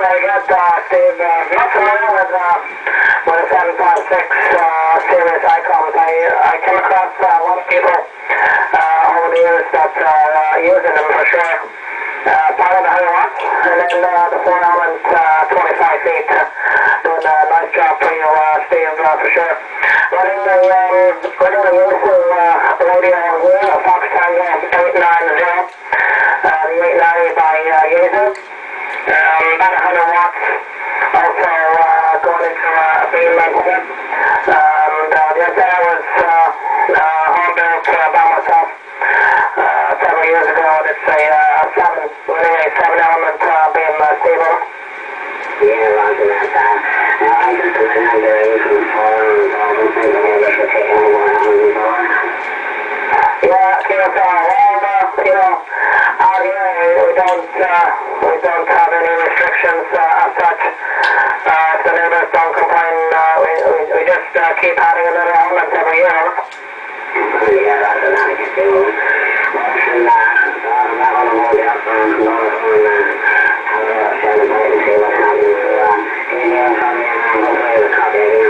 very good, Steve. Not familiar with a 756 series icons. I came across a lot of people over the years that are using them for sure. Part of the 100 watts, and then the 4-element 25 feet. Doing a nice job for you, Steve, for sure. Running the Yaesu radio here, Fox Tango 890. The 890 by Yaesu. About 100 watts. Also going into a beam method. The antenna was home built by myself several years ago. It's running a 7-element beam stable. Yeah, roger that. I just went under for I don't think the neighbors were taking any more out before. Yeah, out here we don't have any restrictions as such. If the neighbors don't complain, we just keep adding another element every year. Yeah, roger that. I can do. And that one will hold up for north on share the plate and see what happens. Can you probably hopefully the copy again?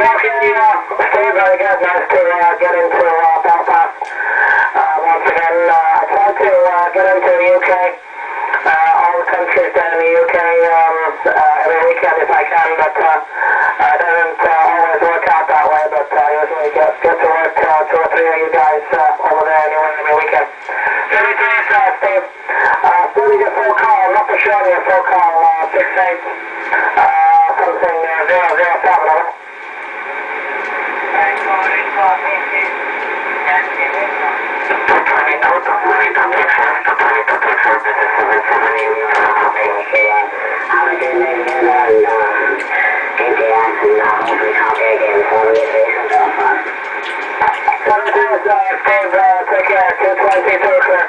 Yeah, Steve, very good. Nice to get into Belfast once again. I tried to get into the UK, all the countries down in the UK every weekend if I can, but it doesn't always work out that way, but usually get to work 2 or 3 of you guys over there anyway every weekend. So we do this, Steve. Still need your phone call. I'm not for sure on your phone call. 68 something 007 over. Take care, 220 to clear.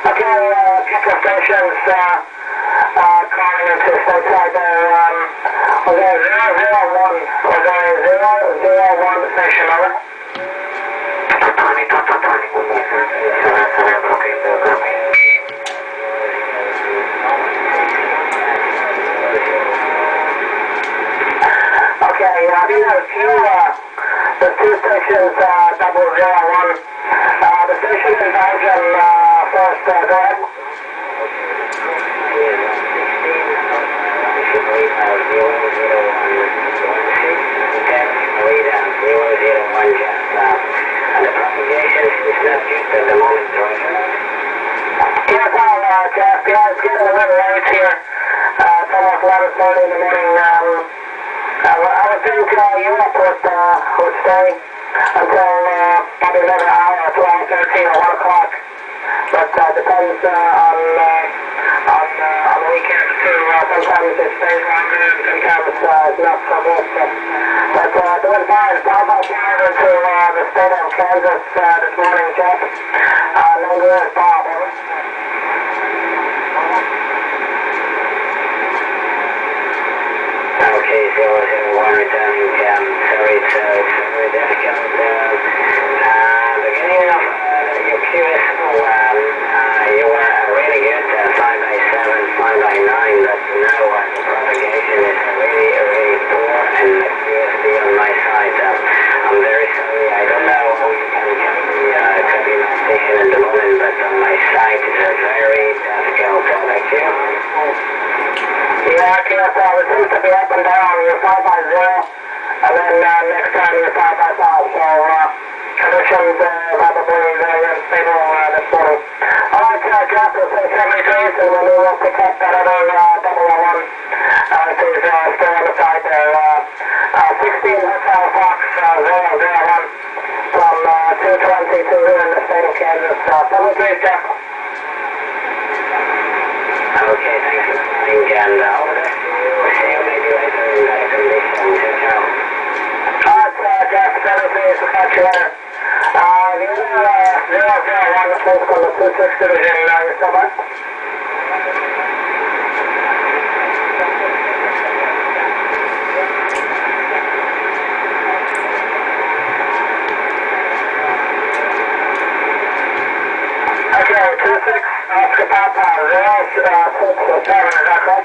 Okay, couple of stations calling into stateside there. Was there 001? Was there 001 station over? Okay, I think there's 2 stations, 001. The station in Belgium first, go ahead. And the propagation is not used at the moment, Yes, Jeff. Yeah, it's getting a little late here. It's almost 11:30 in the morning. I would think Europe would stay until probably another hour, 12:13 or 1 o'clock. But depends on the weekends too. Sometimes it stays longer and sometimes it's not so good. But doing fine. Almost over to the state of Kansas this morning, Jeff. Number is Bob. Okay, 001 returning. Sorry, it's very difficult. Beginning of your QSO, you were really good 5x7, 5x9, but now the propagation is really poor, and the QSB on my side. I'm very sorry. I don't know how you can copy my station at the moment, but on my side it's very difficult. Thank you. Yeah, QSL, it seems to be up and down. You're 5x0, and then next time you're 5x5. So conditions probably very unstable this morning. Alright, Jeff, we'll say 70 degrees, and then we'll pick up that other 001. This is still on the side there. 16 Hotel Fox 001 from 222 here in the state of Kansas. 70 degrees, Jeff. Okay, thanks for calling, and all the best to you. See you maybe later in better condition. Ciao. Alright, Jeff, 70 degrees, we'll catch you later. The other 001 is from the 26th Division, you're still back? Okay.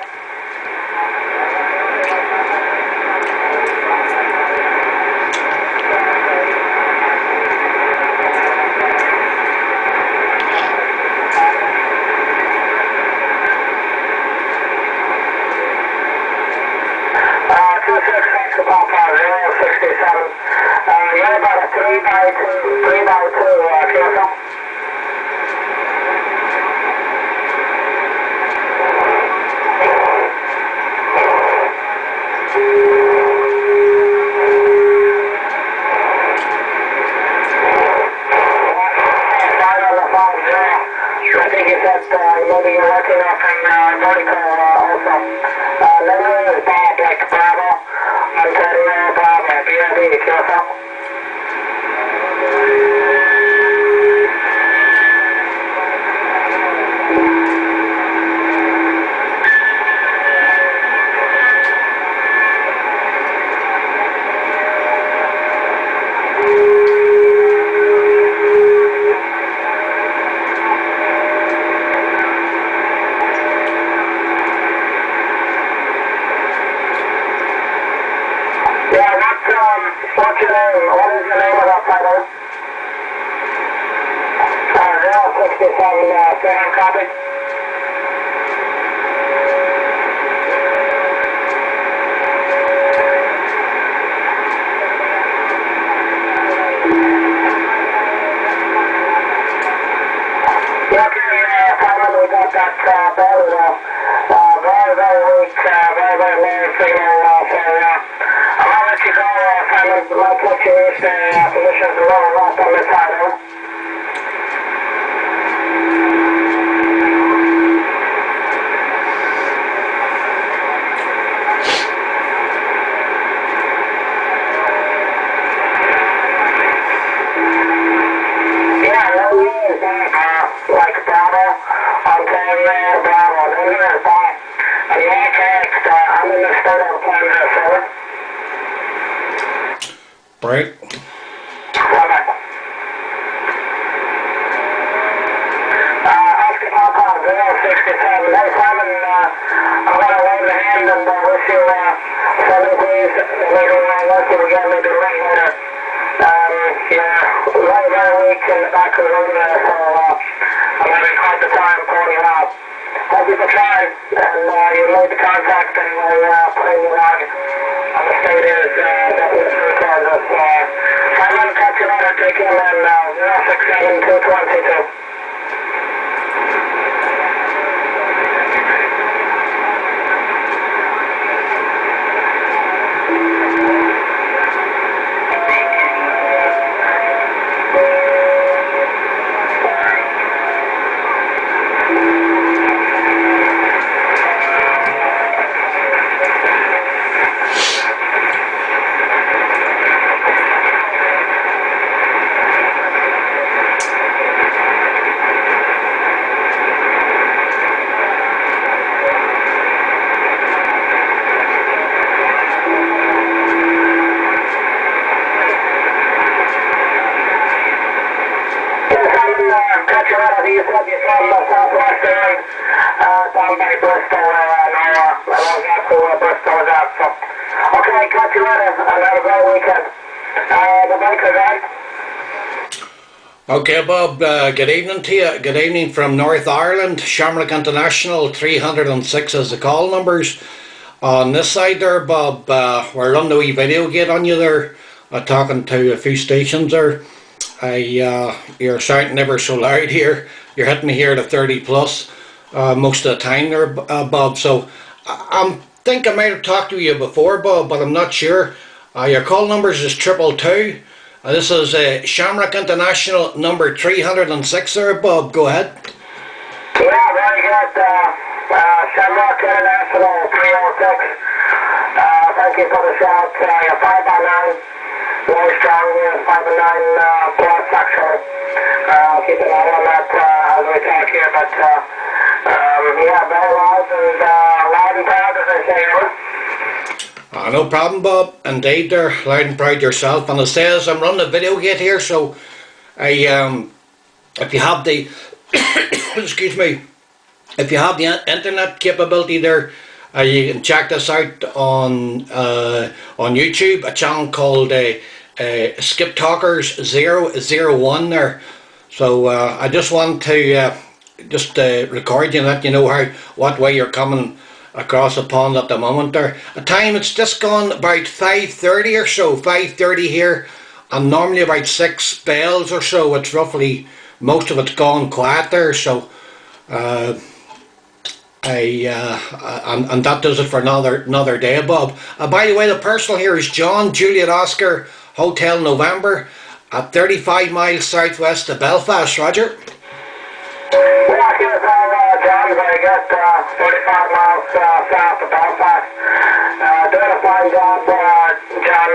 You're about a 3 by 2 QSL. I think you said maybe you're working off in vertical also. Number is Bob, like Bravo, Ontario, Bravo, BRD, QSL. What's your name? What is your name of that title? 067, second copy. We got that battery though. Very, very weak, very, very low signal, so I'll let you go, Simon. My fluctuation position's a little rough on this side, over. Yeah, no news, like Bravo, Ontario, Bravo, no news, bye. And you are correct, I'm in the state of Kansas, over. Right. Oscar Papa 067. Hey Simon, I'm going to wave the hand and wish you 7 days, maybe once you get maybe a little later. You're very, very weak in the back of the room there, so I'm having quite the time pulling you out. Thank you for trying, and you made the contact anyway, putting the log on the state is that was through Kansas. Simon, catch you later, take him in 067 222. You said you're from Southwest England, down by Bristol, I know exactly where Bristol is at, so. Okay, catch you later, and have a great weekend. The breaker's on. Okay, Bob, good evening to you. Good evening from North Ireland. Shamrock International 306 is the call numbers. On this side there, Bob, we're running a wee video gate on you there, talking to a few stations there. You're shouting ever so loud here. You're hitting me here at 30 plus most of the time there, Bob. So I think I might have talked to you before, Bob, but I'm not sure. Your call numbers is 222. This is Shamrock International number 306 there, Bob. Go ahead. Yeah, very good. Shamrock International 306. Thank you for the shout. You're 5x9. Very strong, 5x9 plus actually. I'll keep an eye on that as we talk here, but yeah, very loud and proud as I say, over. No problem, Bob. Indeed, there, loud and proud yourself. And it says I'm running a video gate here, so I if you have the excuse me, if you have the internet capability there, you can check this out on YouTube, a channel called Skip Talkers 001 there. So I just want to record you and let you know what way you're coming across the pond at the moment there. At time it's just gone about 5:30 or so, 5:30 here, and normally about 6 bells or so. It's roughly, most of it's gone quiet there, so and that does it for another day, Bob. By the way, the personal here is John Juliet Oscar Hotel November at 35 miles southwest of Belfast. Roger. Yeah, here's John, very good. 35 miles south of Belfast. Doing a fine job, John.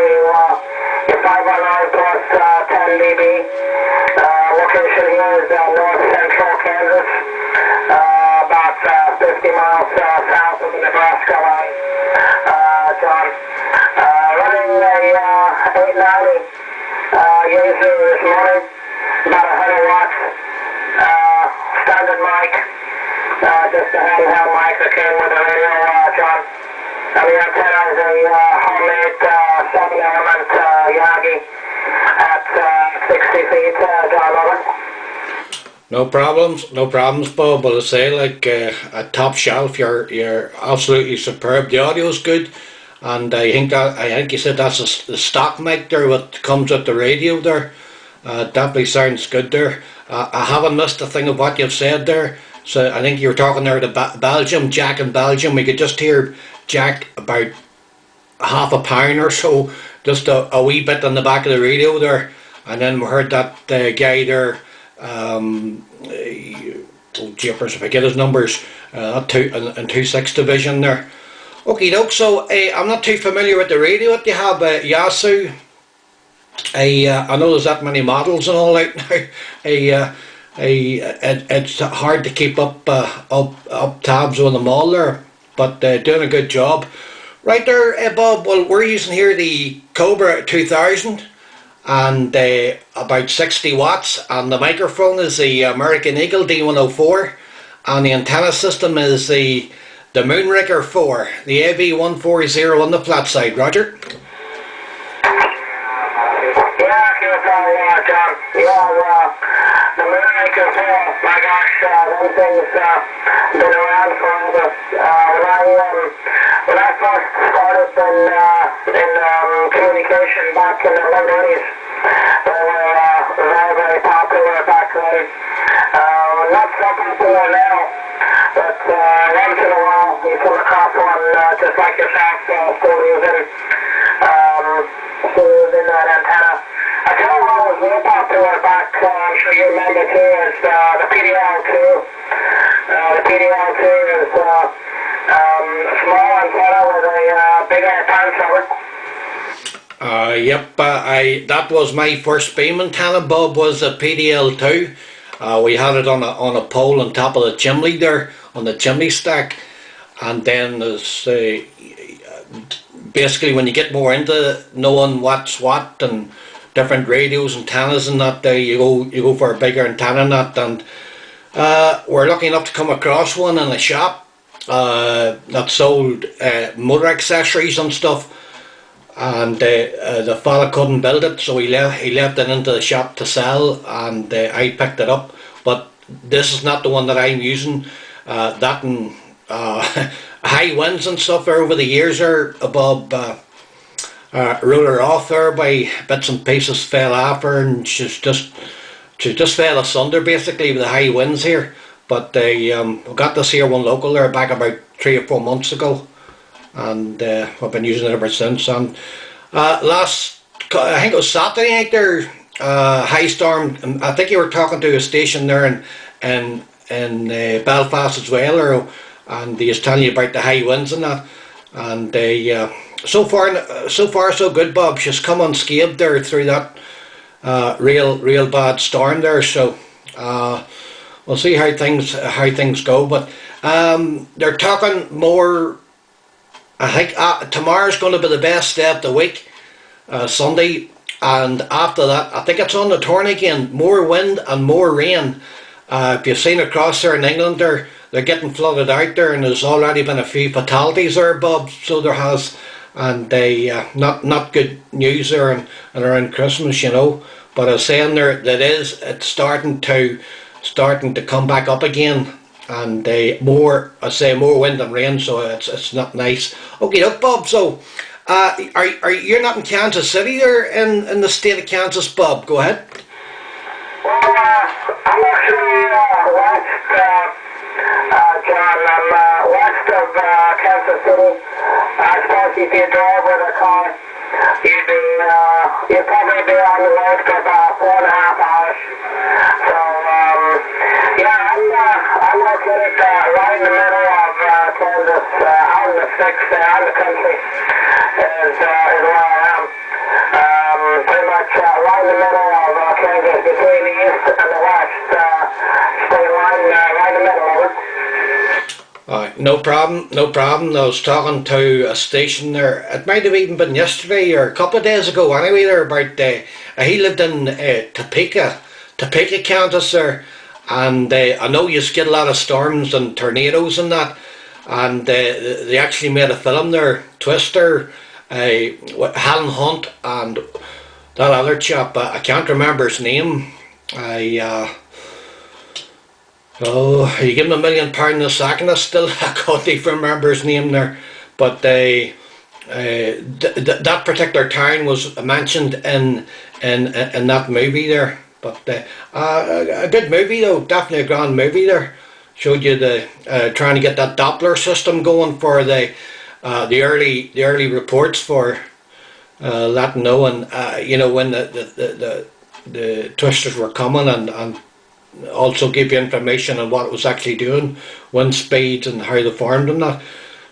You're 519 plus 10 dB. Location here is north central Kansas. About 50 miles south of the Nebraska line. John, running a 890 Yaesu this morning, about 100 watts. Standard mic, just a handheld mic that came with the radio, John. And the antenna is a homemade 7-element Yagi at 60 feet, John, over. No problems, Bob. Well, I say, like a top shelf, you're absolutely superb. The audio's good, and I think you said that's the stock mic there, what comes with the radio there. Definitely sounds good there. I haven't missed a thing of what you've said there. So I think you were talking there to Belgium, Jack in Belgium. We could just hear Jack about half a pound or so, just a wee bit on the back of the radio there, and then we heard that guy there. Jeepers, if I get his numbers, in 2-6 division there. Okay, doke. So I'm not too familiar with the radio that you have, Yaesu. I know there's that many models and all that now. It's hard to keep up tabs on them all there, but doing a good job. Right there, Bob. Well, we're using here the Cobra 2000 and about 60 watts, and the microphone is the American Eagle D104, and the antenna system is the Moonraker 4, the AV140 on the flat side. Roger. John. The Moonraker 4, my gosh, that thing's been around forever. When I first started in communication back in the late 80s, they were very, very popular back then. Not so popular now, but once in a while you come across one just like yourself, still using that antenna. I tell you what was real popular back, I'm sure you remember too, is the PDL2. The PDL2 is a small antenna with a bigger pan. Yep, that was my first beam antenna, Bob, was a PDL2. We had it on a pole on top of the chimney there, on the chimney stack, and then there's basically when you get more into knowing what's what and different radios, antennas and that, you go for a bigger antenna and that, and we're lucky enough to come across one in a shop that sold motor accessories and stuff, and the fella couldn't build it, so he left it into the shop to sell, and I picked it up. But this is not the one that I'm using. That and high winds and stuff over the years are above ruler off there by bits and pieces, fell off her, and she just fell asunder basically with the high winds here. But we got this here one local there back about 3 or 4 months ago, and I've been using it ever since. And I think it was Saturday night there, high storm. I think you were talking to a station there in Belfast as well, and he was telling you about the high winds and that. And so far so good, Bob. She's come unscathed there through that real bad storm there. So we'll see how things go. But they're talking more. I think tomorrow's going to be the best day of the week, Sunday, and after that, I think it's on the turn again. More wind and more rain. If you've seen across there in England, there they're getting flooded out there, and there's already been a few fatalities there, Bob. So there has, and they not good news there, and around Christmas, you know. But I was saying there that it's starting to come back up again, and more wind and rain, so it's not nice. Okay, look, Bob. So, are you're not in Kansas City there in the state of Kansas, Bob? Go ahead. Well, I'm actually west, John. I'm west of Kansas City. I suppose if you drove with a car, you'd probably be on the road for about 4.5 hours. So, yeah, I'm located right in the middle of Kansas, out in the sticks, out in the country, is where I am. Pretty much right in the middle of Kansas, between the east and the west state line, right in the middle of it. No problem, no problem. I was talking to a station there. It might have even been yesterday or a couple of days ago. Anyway, there about he lived in Topeka, Kansas there, and I know you get a lot of storms and tornadoes and that. And they actually made a film there, Twister, Helen Hunt, and that other chap. I can't remember his name. You give him £1,000,000 in a second. I can't even remember his name there. But that particular town was mentioned in that movie there. But a good movie though, definitely a grand movie there. Showed you the trying to get that Doppler system going for the early reports for letting know, and you know, when the twisters were coming, and also give you information on what it was actually doing, wind speeds and how they formed and that.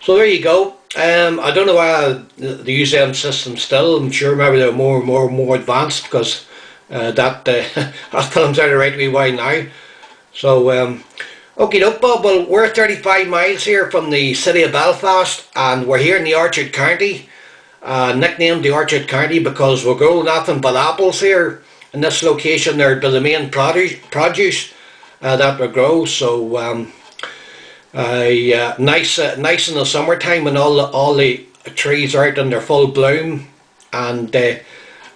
So there you go. I don't know why the USM system still. I'm sure maybe they're more advanced, because that film's out of right wee while now. So okay, look, Bob. Well, we're 35 miles here from the city of Belfast, and we're here in the Orchard County. Nicknamed the Orchard County because we grow nothing but apples here in this location. They're the main produce that we grow. So nice in the summertime when all the trees are out in their full bloom, and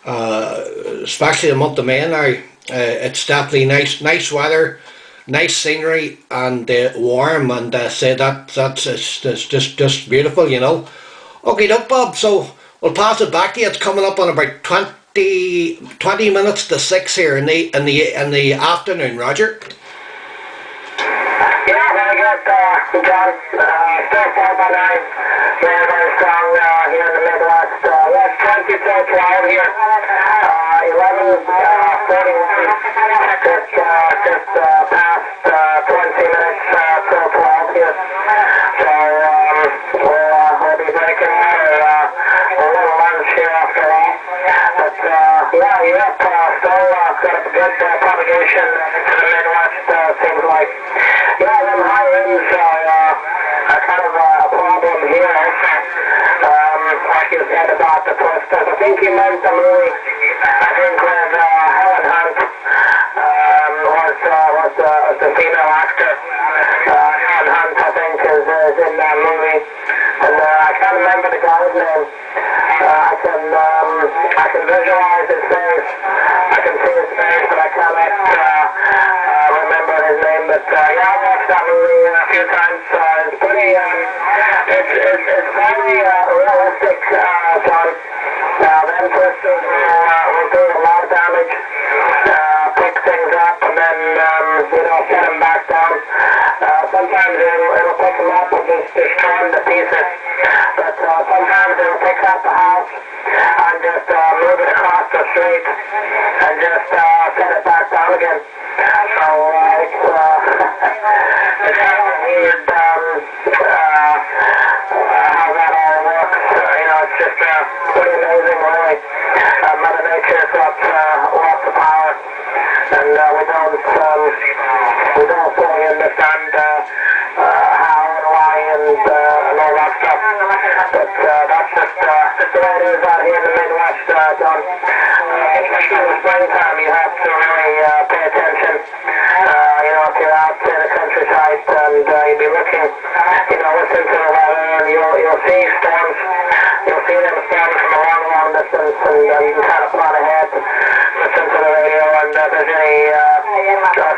especially the month of May now. It's definitely nice weather, nice scenery, and warm, and say that's just beautiful, you know. Okay, look, Bob. So we'll pass it back to you. It's coming up on about 20 minutes to 6 here in the afternoon, Roger. Yeah, very good, John. Still 4x9. Very strong here in the Midwest. Yes, 20 till 12 here. 11:41. Just past 20 minutes till 12 here. So we'll be breaking for a little lunch here after all. But yeah, Europe still got a good propagation to the Midwest, seems like. Yeah, them high winds are kind of a problem here also. Like you said about the twisters. I think you meant the movie, I think with Helen Hunt was the female actor. Helen Hunt, I think, is in that movie. And I can't remember the guy's name. I can visualize his face. I can see his face, but I cannot remember his name. But yeah, I watched that movie a few times. It's pretty. It's very realistic, John. Them twisters will do a lot of damage. Pick things up and then set them back down. Sometimes it'll pick them up and just destroy them to pieces. But sometimes it'll pick up the house and just move it across the street and just set it back down again. So it's kind of weird how that all works. It's just pretty amazing, really. Mother Nature's what's the power, and we don't fully understand how and why and all that stuff. But that's just the way it is out here in the Midwest, John. Especially in the springtime, you have you'll see storms. You'll see them storms from a long, long distance, and you can kind of plan ahead, listen to the radio, and if there's any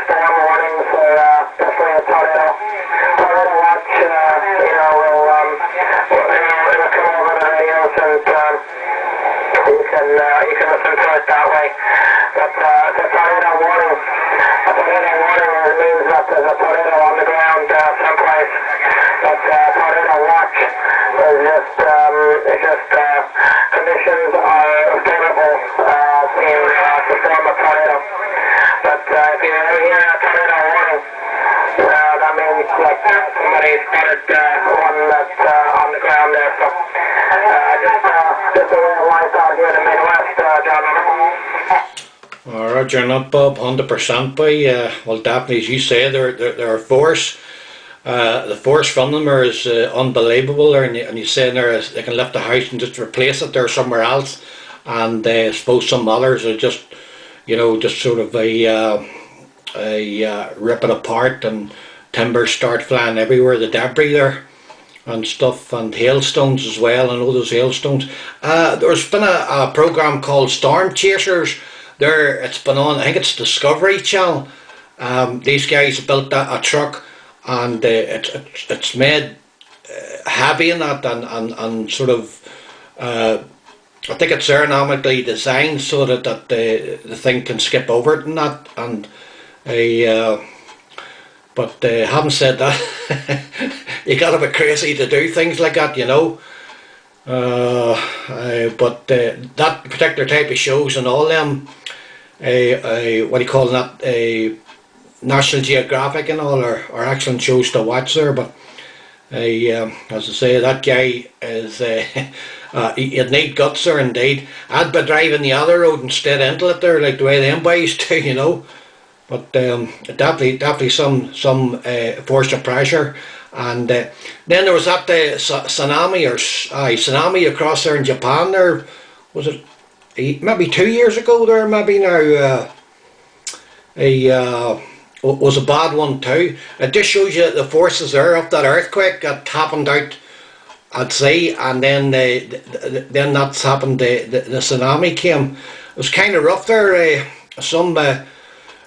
storm warnings or definitely a tornado watch, it'll come over the radios, and you can listen to it that way. But the tornado warning means that there's a tornado on the ground someplace. But tornado watch is just conditions are favorable to form a tornado. But if you ever hear a tornado warning, that means that somebody spotted one that's on the ground there. So just a way of life out here in the Midwest, John. Roger, not Bob, 100% by. Well, definitely, as you say, they're force. The force from them is unbelievable, and you say there they can lift the house and just replace it there somewhere else, and I suppose some others are just sort of rip it apart, and timbers start flying everywhere, the debris there and stuff, and hailstones as well. I know those hailstones. There's been a program called Storm Chasers. It's been on, I think it's Discovery Channel. These guys built a truck, and it's made heavy in that, and sort of I think it's aerodynamically designed so that the thing can skip over it and that, and but having said that, you gotta be crazy to do things like that, but that particular type of shows and all them, what do you call that, National Geographic and all are excellent shows to watch there. But as I say, that guy is you'd need guts there indeed. I'd be driving the other road instead into it there, like the way them boys do, But definitely some force of pressure. And then there was that tsunami across there in Japan there. Was it maybe 2 years ago there, maybe now? Was a bad one too. It just shows you the forces there of that earthquake that happened out at sea, and then then that's happened. The tsunami came. It was kind of rough there. Some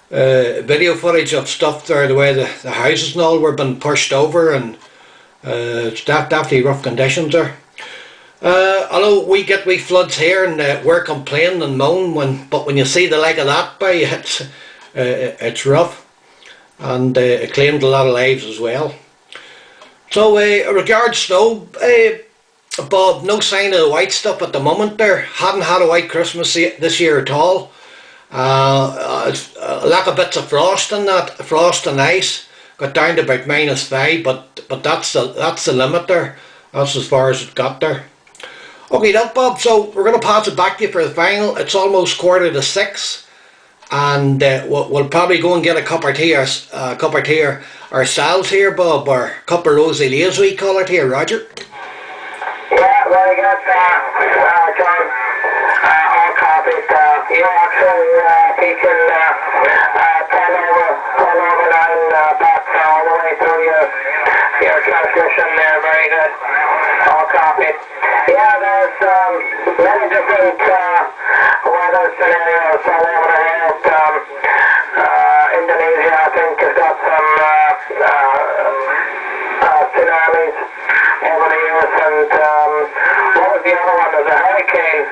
video footage of stuff there, the way the houses and all were being pushed over, and it's definitely rough conditions there. Although we get wee floods here, and we're complaining and moan, but when you see the like of that, it's rough, and it claimed a lot of lives as well. So regards snow, Bob, no sign of the white stuff at the moment there. Haven't had a white Christmas this year at all. A lack of bits of frost and ice. Got down to about -5, but that's the limit there. That's as far as it got there. Okay, that Bob. So we're going to pass it back to you for the final. It's almost 5:45, and we'll probably go and get a cup of tea ourselves here, Bob, or a cup of rosé as we call it here, Roger. Yeah, very good, John. All copies. You actually teaching 10 over 9 bats all the way through your transmission there. Very good. All copies. Yeah, there's many different weather scenarios all over the world. Indonesia, I think, has got some tsunamis over the years, and what was the other one? There's a hurricane,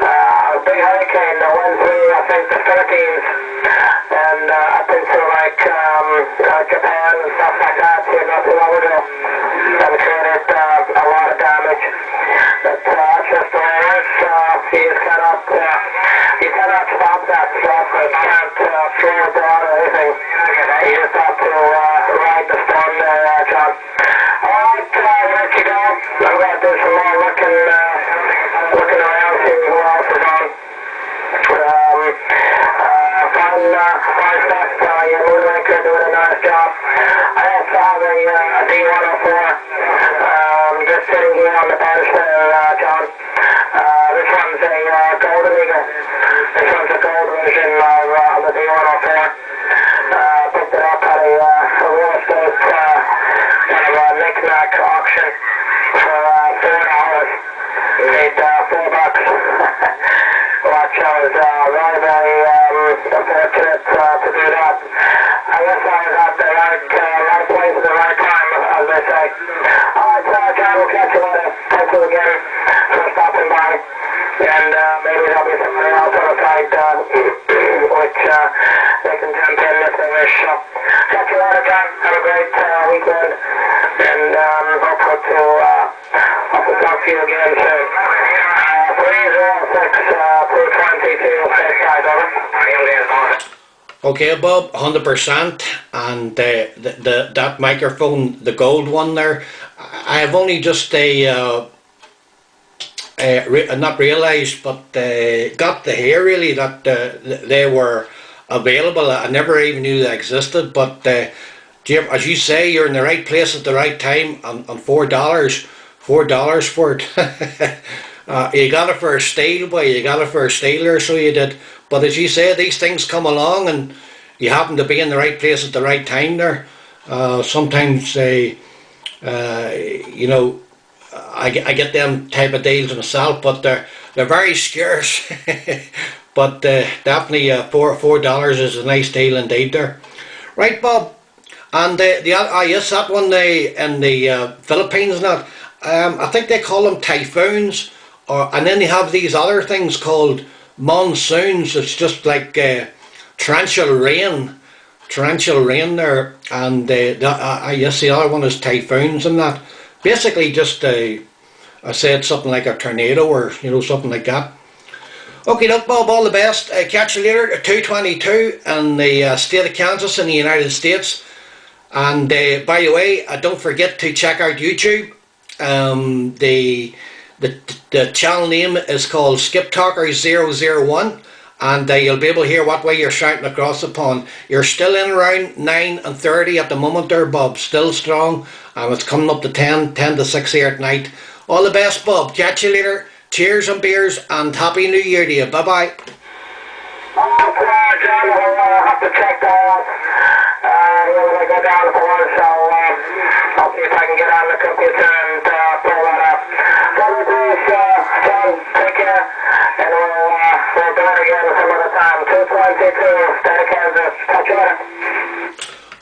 a big hurricane that went through, I think, the Philippines, and up into like Japan and stuff like that here not too long ago, and created a lot of damage. But that's just the way it is. You cannot stop that stuff. You can't slow it down or anything. You just have to ride the storm there, John. Alright, let you go. I'm going to do some more looking around, see who else is on. Fine stuff. Your Moonraker doing a nice job. I also have a D104 just sitting here on the bench there, John. This one's a Golden Eagle. This one's a gold version of the D104. Picked it up at a real estate kind of a knick-knack auction for Paid $4. Watch, I was very, very fortunate to do that. I guess I was at the right place at the right time, as they say. Alright, John, we'll catch you later. Thank you again for stopping by. And maybe there'll be somebody else on the site which they can jump in if they wish. So, catch you later, John. Have a great weekend. And hope to talk to you again soon. 306 222 stateside, over. Okay, Bob, 100%. And that microphone, the gold one there, I have only just not realised, but got to hear really that they were available. I never even knew they existed, but Jim, as you say, you're in the right place at the right time, and $4 for it. You got it for a steal, boy. You got it for a stealer, so you did. But as you say, these things come along, and you happen to be in the right place at the right time there. Sometimes they, you know, I get them type of deals myself, but they're very scarce. But definitely $4 is a nice deal indeed there. Right, Bob. And yes, that one in the Philippines, not. I think they call them typhoons, and then they have these other things called monsoons. It's just like torrential rain there, and yes, the other one is typhoons and that. Basically, just I said something like a tornado or something like that. Okay, look, Bob, all the best. Catch you later at 2:22 in the state of Kansas in the United States. And by the way, don't forget to check out YouTube. The channel name is called Skip Talker 001, and you'll be able to hear what way you're shouting across the pond. You're still in around 9:30 at the moment there, Bob. Still strong, and it's coming up to 10 to 6 here at night. All the best, Bob. Catch you later. Cheers and beers, and Happy New Year to you. Bye bye. John, we'll have to check that out when I go down the floor, so I'll see if I can get on the computer and pull that up. So John, take care, and we'll do it again some other time. 222, state of Kansas. Catch you later.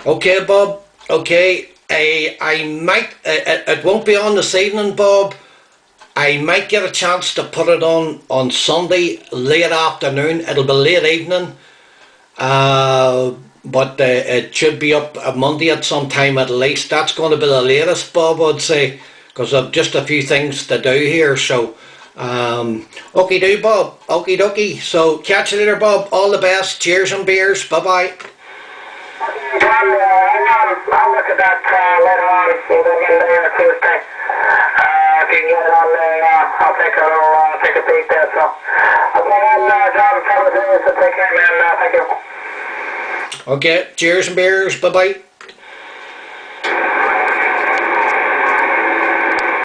Okay, Bob. Okay. I might, it won't be on this evening, Bob. I might get a chance to put it on Sunday late afternoon. It'll be late evening, but it should be up Monday at some time at least. That's going to be the latest, Bob, I'd say, because I've just a few things to do here. So, okie do, Bob. Okie dokie. So, catch you later, Bob. All the best. Cheers and beers. Bye bye. John, I'll look at that later on, either Monday or Tuesday. If you can get it on there, I'll take a peek there. So, okay, John, so take care, man. Thank you. Okay, cheers and beers. Bye bye.